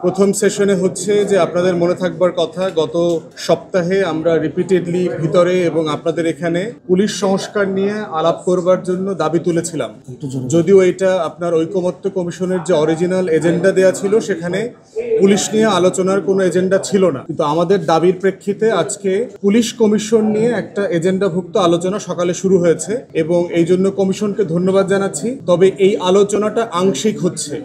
প্রথম সেশনে হচ্ছে যে আপনাদের মনে থাকবার কথা, গত সপ্তাহে আমরা রিপিটেডলি ভিতরে এবং আপনাদের এখানে পুলিশ সংস্কার নিয়ে আলাপ করবার জন্য দাবি তুলেছিলাম। যদিও এটা আপনার ঐকমত্য কমিশনের যে অরিজিনাল এজেন্ডা দেয়া ছিল সেখানে পুলিশ নিয়ে আলোচনার কোনো এজেন্ডা ছিল না, কিন্তু আমাদের দাবির প্রেক্ষিতে আজকে পুলিশ কমিশন নিয়ে একটা এজেন্ডাভুক্ত আলোচনা সকালে শুরু হয়েছে এবং এই জন্য কমিশনকে ধন্যবাদ জানাচ্ছি। তবে এই আলোচনাটা আংশিক হচ্ছে।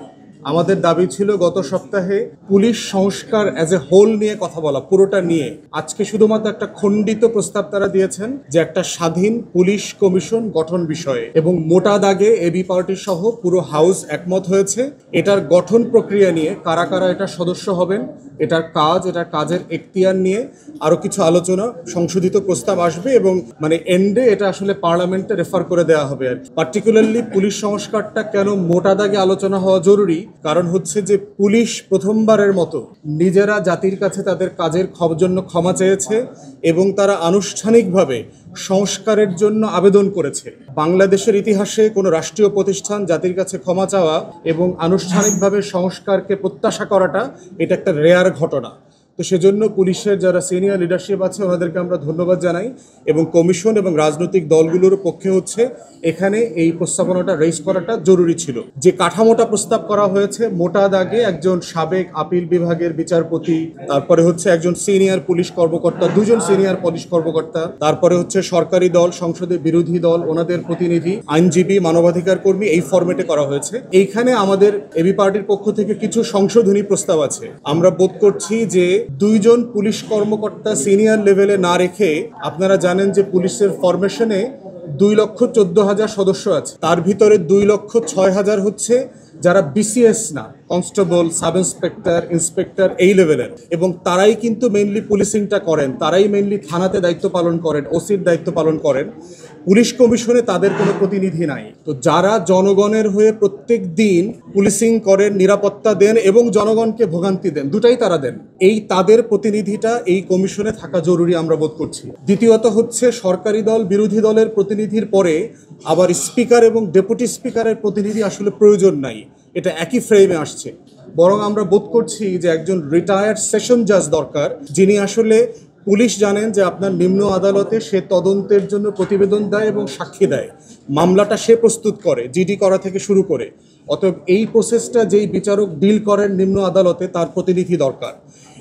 আমাদের দাবি ছিল গত সপ্তাহে পুলিশ সংস্কার অ্যাজ এ হোল নিয়ে কথা বলা, পুরোটা নিয়ে। আজকে শুধুমাত্র একটা খণ্ডিত প্রস্তাব তারা দিয়েছেন যে একটা স্বাধীন পুলিশ কমিশন গঠন বিষয়ে, এবং মোটা দাগে এবি পার্টি সহ পুরো হাউস একমত হয়েছে এটার গঠন প্রক্রিয়া নিয়ে। কারা কারা এটার সদস্য হবেন, এটার কাজের এখতিয়ার নিয়ে আরও কিছু আলোচনা, সংশোধিত প্রস্তাব আসবে এবং এন্ডে এটা আসলে পার্লামেন্টে রেফার করে দেওয়া হবে। আর পার্টিকুলারলি পুলিশ সংস্কারটা কেন মোটা দাগে আলোচনা হওয়া জরুরি, কারণ হচ্ছে যে পুলিশ প্রথমবারের মতো নিজেরা জাতির কাছে তাদের কাজের জন্য ক্ষমা চেয়েছে এবং তারা আনুষ্ঠানিকভাবে সংস্কারের জন্য আবেদন করেছে। বাংলাদেশের ইতিহাসে কোনো রাষ্ট্রীয় প্রতিষ্ঠান জাতির কাছে ক্ষমা চাওয়া এবং আনুষ্ঠানিকভাবে সংস্কারকে প্রত্যাশা করাটা এটা একটা রেয়ার ঘটনা। তো সেজন্য পুলিশের যারা সিনিয়র লিডারশিপ আছে ওনাদেরকে আমরা ধন্যবাদ জানাই এবং কমিশন এবং রাজনৈতিক দলগুলোর পক্ষে হচ্ছে এখানে এই প্রস্তাবনাটা রেজ করাটা জরুরি ছিল। যে কাঠামোটা প্রস্তাব করা হয়েছে, মোটা দাগে একজন সাবেক আপিল বিভাগের বিচারপতি, তারপরে হচ্ছে একজন সিনিয়র পুলিশ কর্মকর্তা, দুজন সিনিয়র পুলিশ কর্মকর্তা, তারপরে হচ্ছে সরকারি দল, সংসদে বিরোধী দল, ওনাদের প্রতিনিধি, আইনজীবী, মানবাধিকার কর্মী, এই ফরম্যাটে করা হয়েছে। এইখানে আমাদের এবি পার্টির পক্ষ থেকে কিছু সংশোধনী প্রস্তাব আছে। আমরা বোধ করছি যে দুইজন পুলিশ কর্মকর্তা সিনিয়র লেভেলে না রেখে, আপনারা জানেন যে পুলিশের ফরমেশনে 2,14,000 সদস্য আছে, তার ভিতরে 2,06,000 হচ্ছে যারা বিসিএস না, কনস্টেবল, সাব ইন্সপেক্টর, ইন্সপেক্টর এই লেভেলের, এবং তারাই কিন্তু মেইনলি পুলিশিংটা করেন, তারাই মেইনলি থানাতে দায়িত্ব পালন করেন, ওসির দায়িত্ব পালন করেন। পুলিশ কমিশনে তাদের কোনো প্রতিনিধি নাই। তো যারা জনগণের হয়ে প্রত্যেক দিন পুলিশিং করেন, নিরাপত্তা দেন এবং জনগণকে ভোগান্তি দেন, দুটাই তারা দেন, এই তাদের প্রতিনিধিটা এই কমিশনে থাকা জরুরি আমরা বোধ করছি। দ্বিতীয়ত হচ্ছে সরকারি দল, বিরোধী দলের প্রতিনিধির পরে আবার স্পিকার এবং ডেপুটি স্পিকারের প্রতিনিধি আসলে প্রয়োজন নাই, এটা একই ফ্রেমে আসছে। বরং আমরা বোধ করছি যে একজন রিটায়ার্ড সেশন জাজ দরকার, যিনি আসলে পুলিশ জানেন যে আপনার নিম্ন আদালতে সে তদন্তের জন্য প্রতিবেদন দেয় এবং সাক্ষী দেয়, মামলাটা সে প্রস্তুত করে, জিডি করা থেকে শুরু করে। অতএব এই প্রসেসটা যেই বিচারক ডিল করেন নিম্ন আদালতে, তার প্রতিনিধি দরকার।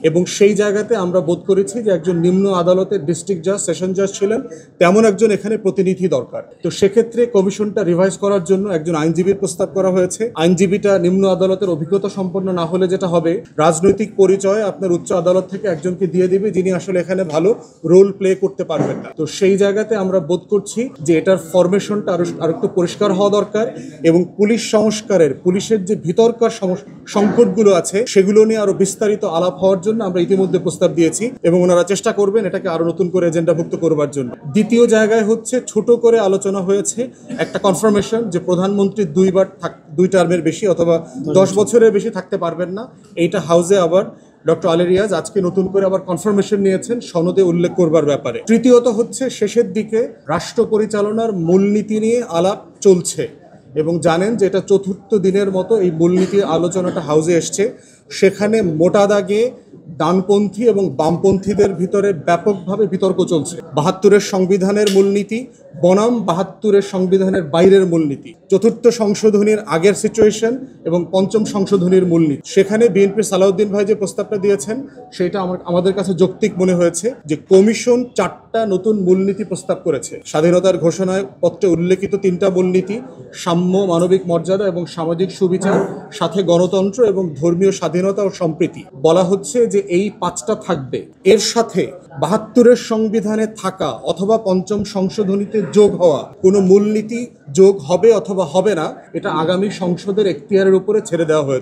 এবং সেই জায়গাতে আমরা বোধ করেছি যে একজন নিম্ন আদালতের ডিস্ট্রিক্ট জাজ, সেশন জাজ ছিলেন, তেমন একজন এখানে প্রতিনিধি দরকার। তো সেক্ষেত্রে কমিশনটা রিভাইজ করার জন্য একজন আইনজীবীর প্রস্তাব করা হয়েছে। আইনজীবীটা নিম্ন আদালতের অভিজ্ঞতা সম্পন্ন না হলে যেটা হবে, রাজনৈতিক পরিচয় আপনার উচ্চ আদালত থেকে একজনকে দিয়ে দিবে যিনি আসলে এখানে ভালো রোল প্লে করতে পারবেন না। তো সেই জায়গাতে আমরা বোধ করছি যে এটার ফরমেশনটা আরো একটু পরিষ্কার হওয়া দরকার এবং পুলিশ সংস্কারের, পুলিশের যে ভিতরকার সংকটগুলো আছে সেগুলো নিয়ে আরো বিস্তারিত আলাপ হওয়ার জন্য আমরা ইতিমধ্যে প্রস্তাব দিয়েছি এবং ওনারা চেষ্টা করবেন এটাকে আরো নতুন করে এজেন্ডাভুক্ত করবার জন্য। দ্বিতীয় জায়গায় হচ্ছে ছোট করে আলোচনা হয়েছে একটা কনফার্মেশন যে প্রধানমন্ত্রী দুই টার্মের বেশি অথবা 10 বছরের বেশি থাকতে পারবেন না। এইটা হাউসে আবার ডক্টর আলী রিয়াজ আজকে নতুন করে আবার কনফার্মেশন নিয়েছেন সনদে উল্লেখ করবার ব্যাপারে। তৃতীয়ত হচ্ছে শেষের দিকে রাষ্ট্র পরিচালনার মূলনীতি নিয়ে আলাপ চলছে এবং জানেন যে এটা চতুর্থ দিনের মতো এই মূলনীতির আলোচনাটা হাউসে এসছে। সেখানে মোটা দাগে ডানপন্থী এবং বামপন্থীদের ভিতরে ব্যাপকভাবে বিতর্ক চলছে। 72-এর সংবিধানের মূলনীতি বনাম 72-এর সংবিধানের বাইরের মূলনীতি, চতুর্থ সংশোধনীর আগের সিচুয়েশন এবং পঞ্চম সংশোধনীর মূলনীতি। সেখানে বিএনপির সালাউদ্দিন ভাই যে প্রস্তাবটা দিয়েছেন সেটা আমাদের কাছে যৌক্তিক মনে হয়েছে যে কমিশন 4টা নতুন মূলনীতি প্রস্তাব করেছে। স্বাধীনতার ঘোষণায় পত্রে উল্লেখিত 3টা মূলনীতি, সাম্য, মানবিক মর্যাদা এবং সামাজিক সুবিচার, সাথে গণতন্ত্র এবং ধর্মীয় স্বাধীনতা ও সম্প্রীতি। বলা হচ্ছে যে এই 5টা থাকবে। এর সাথে 72-এর সংবিধানে থাকা অথবা পঞ্চম সংশোধনীতে যোগ হওয়া কোনো মূলনীতি যোগ হবে অথবা হবে না, এটা আগামী সংসদের এখতিয়ারের উপরে ছেড়ে দেওয়া হয়েছে।